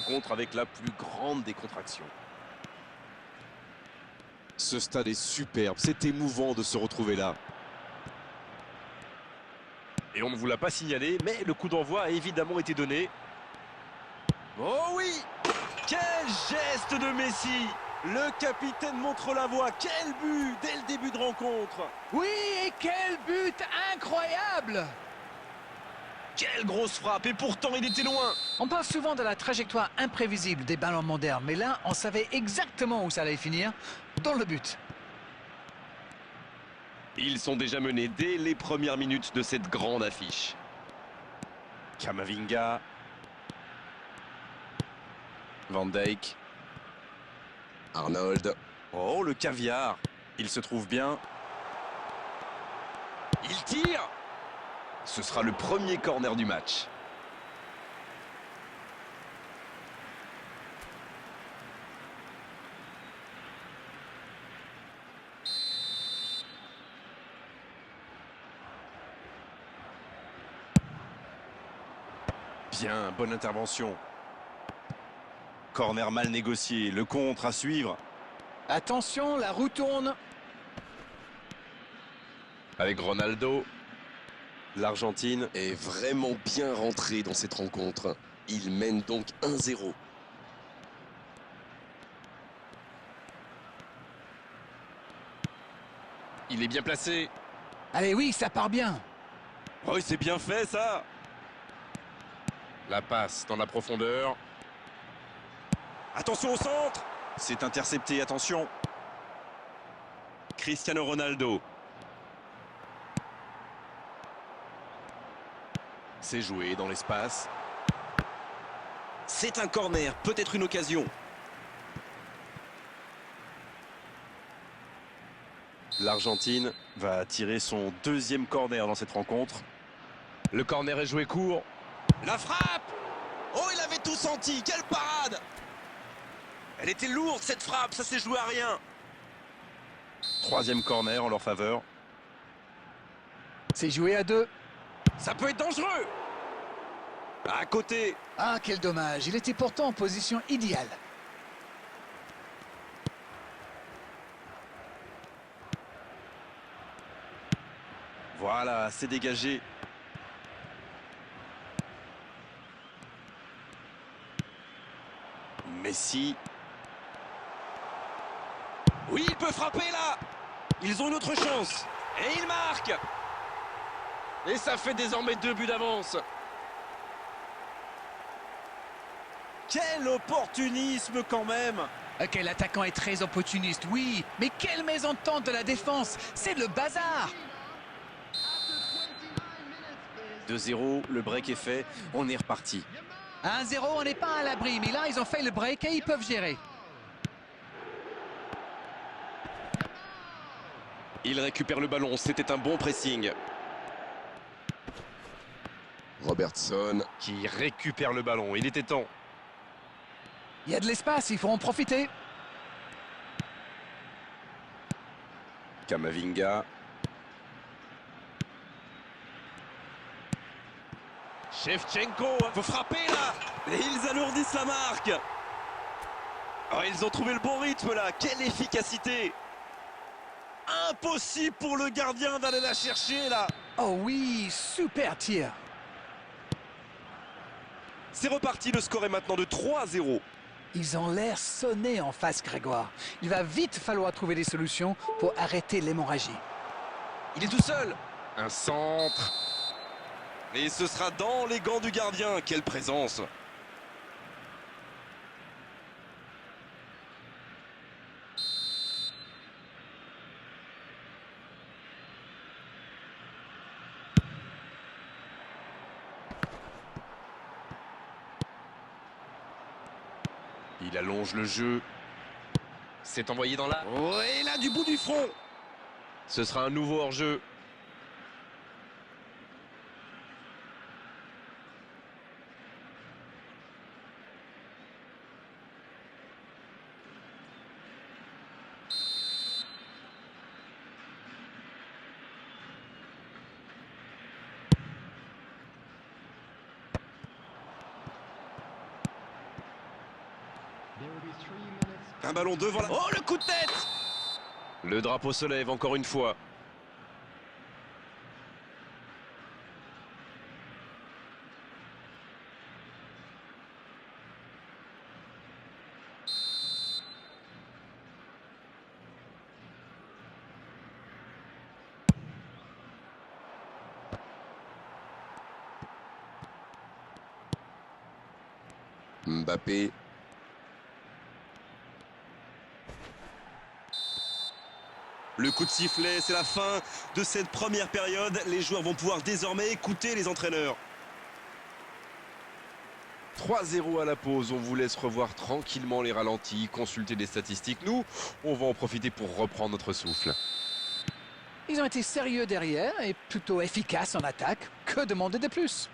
rencontre avec la plus grande décontraction. Ce stade est superbe, c'est émouvant de se retrouver là. Et on ne vous l'a pas signalé, mais le coup d'envoi a évidemment été donné. Oh oui! Quel geste de Messi! Le capitaine montre la voie. Quel but dès le début de rencontre! Oui, et quel but incroyable! Quelle grosse frappe! Et pourtant, il était loin! On parle souvent de la trajectoire imprévisible des ballons modernes, mais là, on savait exactement où ça allait finir, dans le but. Ils sont déjà menés dès les premières minutes de cette grande affiche. Kamavinga. Van Dijk. Arnold. Oh, le caviar. Il se trouve bien. Il tire. Ce sera le premier corner du match. Bien, bonne intervention. Corner mal négocié, le contre à suivre. Attention, la roue tourne. Avec Ronaldo. L'Argentine est vraiment bien rentrée dans cette rencontre. Il mène donc 1-0. Il est bien placé. Allez, oui, ça part bien. Oh, c'est bien fait ça. La passe dans la profondeur. Attention au centre. C'est intercepté, attention. Cristiano Ronaldo. C'est joué dans l'espace. C'est un corner, peut-être une occasion. L'Argentine va tirer son deuxième corner dans cette rencontre. Le corner est joué court. La frappe! Oh, il avait tout senti, quelle parade! Elle était lourde cette frappe, ça s'est joué à rien. Troisième corner en leur faveur. C'est joué à 2. Ça peut être dangereux! À côté. Ah, quel dommage. Il était pourtant en position idéale. Voilà, c'est dégagé. Messi. Oui, il peut frapper là. Ils ont une autre chance. Et il marque. Et ça fait désormais 2 buts d'avance. Quel opportunisme quand même. Ok, l'attaquant est très opportuniste, oui. Mais quelle mésentente de la défense. C'est le bazar. 2-0, le break est fait. On est reparti. 1-0, on n'est pas à l'abri. Mais là, ils ont fait le break et ils peuvent gérer. Il récupère le ballon. C'était un bon pressing. Robertson. Qui récupère le ballon. Il était temps. Il y a de l'espace, il faut en profiter. Kamavinga. Shevchenko, faut frapper là. Et ils alourdissent la marque. Oh, ils ont trouvé le bon rythme là. Quelle efficacité. Impossible pour le gardien d'aller la chercher là. Oh oui, super tir. C'est reparti, le score est maintenant de 3-0. Ils ont l'air sonnés en face, Grégoire. Il va vite falloir trouver des solutions pour arrêter l'hémorragie. Il est tout seul. Un centre. Et ce sera dans les gants du gardien. Quelle présence. Il allonge le jeu. C'est envoyé dans la... Oh, et là, du bout du front. Ce sera un nouveau hors-jeu. Un ballon devant la... Oh, le coup de tête! Le drapeau se lève encore une fois. Mbappé. Le coup de sifflet, c'est la fin de cette première période. Les joueurs vont pouvoir désormais écouter les entraîneurs. 3-0 à la pause, on vous laisse revoir tranquillement les ralentis, consulter des statistiques. Nous, on va en profiter pour reprendre notre souffle. Ils ont été sérieux derrière et plutôt efficaces en attaque. Que demander de plus?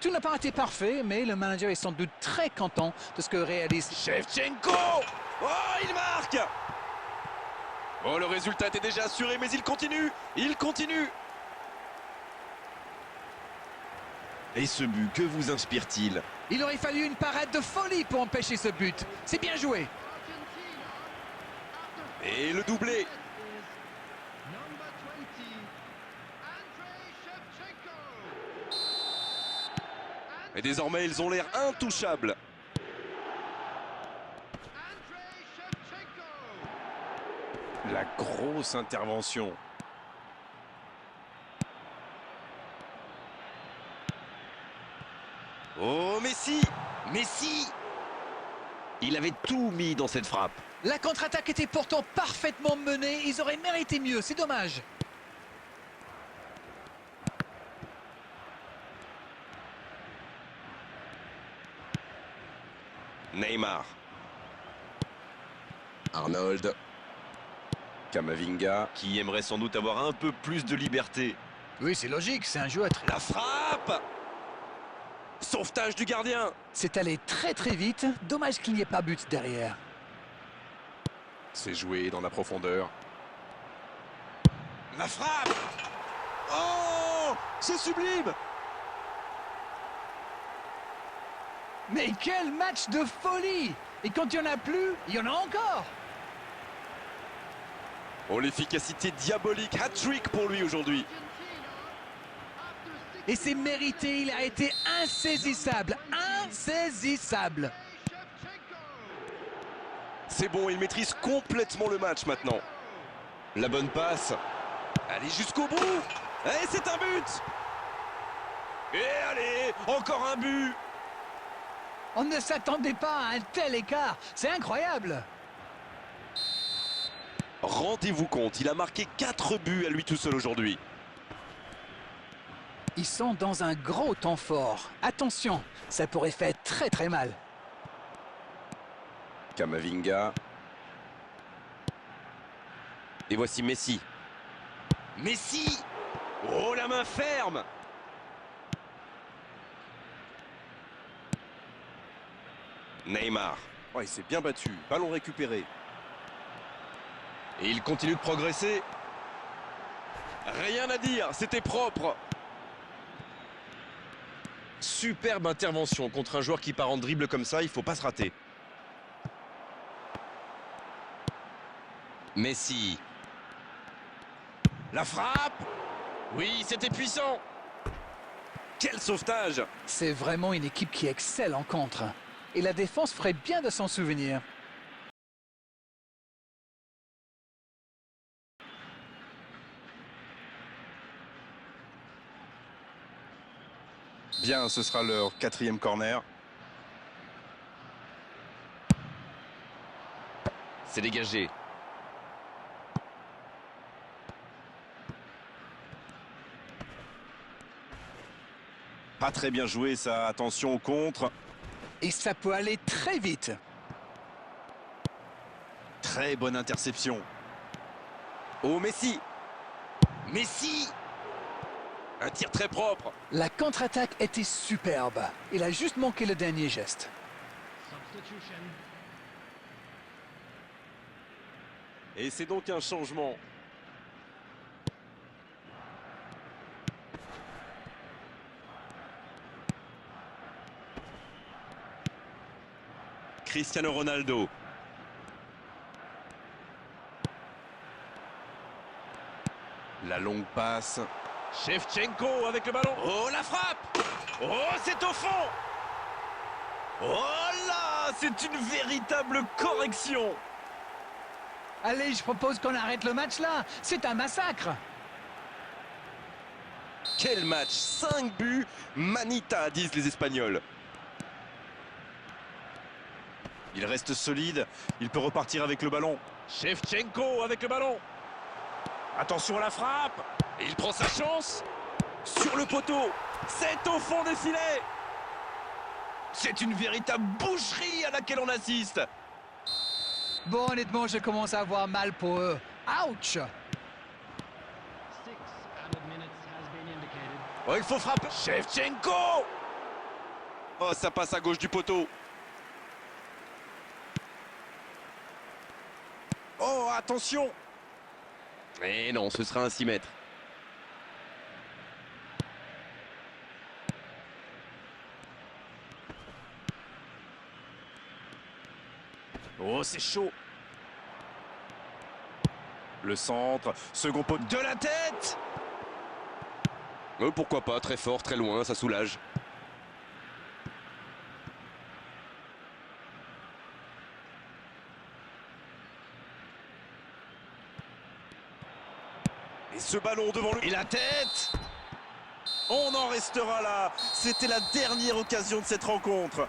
Tout n'a pas été parfait, mais le manager est sans doute très content de ce que réalise Shevchenko! Oh, il marque! Oh, le résultat était déjà assuré, mais il continue! Il continue! Et ce but, que vous inspire-t-il? Il aurait fallu une parade de folie pour empêcher ce but. C'est bien joué. Et le doublé! Et désormais, ils ont l'air intouchables. La grosse intervention. Oh, Messi! Messi! Il avait tout mis dans cette frappe. La contre-attaque était pourtant parfaitement menée. Ils auraient mérité mieux. C'est dommage. Neymar. Arnold. Camavinga, qui aimerait sans doute avoir un peu plus de liberté. Oui, c'est logique. C'est un joueur très... La frappe! Sauvetage du gardien! C'est allé très très vite. Dommage qu'il n'y ait pas but derrière. C'est joué dans la profondeur. La frappe! Oh! C'est sublime! Mais quel match de folie! Et quand il n'y en a plus, il y en a encore! Oh, l'efficacité diabolique, hat-trick pour lui aujourd'hui. Et c'est mérité, il a été insaisissable. Insaisissable! C'est bon, il maîtrise complètement le match maintenant. La bonne passe. Allez jusqu'au bout. Et c'est un but! Et allez, encore un but! On ne s'attendait pas à un tel écart. C'est incroyable! Rendez-vous compte, il a marqué 4 buts à lui tout seul aujourd'hui. Ils sont dans un gros temps fort. Attention, ça pourrait faire très très mal. Camavinga. Et voici Messi. Messi! Oh, la main ferme! Neymar. Oh, il s'est bien battu. Ballon récupéré. Et il continue de progresser. Rien à dire, c'était propre. Superbe intervention contre un joueur qui part en dribble comme ça, il faut pas se rater. Messi. La frappe! Oui, c'était puissant! Quel sauvetage! C'est vraiment une équipe qui excelle en contre. Et la défense ferait bien de s'en souvenir. Bien, ce sera leur 4e corner. C'est dégagé. Pas très bien joué ça, attention au contre. Et ça peut aller très vite. Très bonne interception. Oh, Messi! Messi! Un tir très propre. La contre-attaque était superbe. Il a juste manqué le dernier geste. Et c'est donc un changement. Cristiano Ronaldo. La longue passe. Shevchenko avec le ballon. Oh, la frappe! Oh, c'est au fond! Oh là! C'est une véritable correction! Allez, je propose qu'on arrête le match là. C'est un massacre. Quel match! 5 buts! Manita, disent les Espagnols. Il reste solide. Il peut repartir avec le ballon. Shevchenko avec le ballon. Attention à la frappe! Et il prend sa chance! Sur le poteau! C'est au fond des filets! C'est une véritable boucherie à laquelle on assiste! Bon, honnêtement, je commence à avoir mal pour eux. Ouch! Oh, il faut frapper! Shevchenko! Oh, ça passe à gauche du poteau. Oh, attention! Mais non, ce sera un 6 mètres. Oh, c'est chaud. Le centre, second pot de la tête. Pourquoi pas, très fort, très loin, ça soulage. Et ce ballon devant le... Et la tête! On en restera là. C'était la dernière occasion de cette rencontre.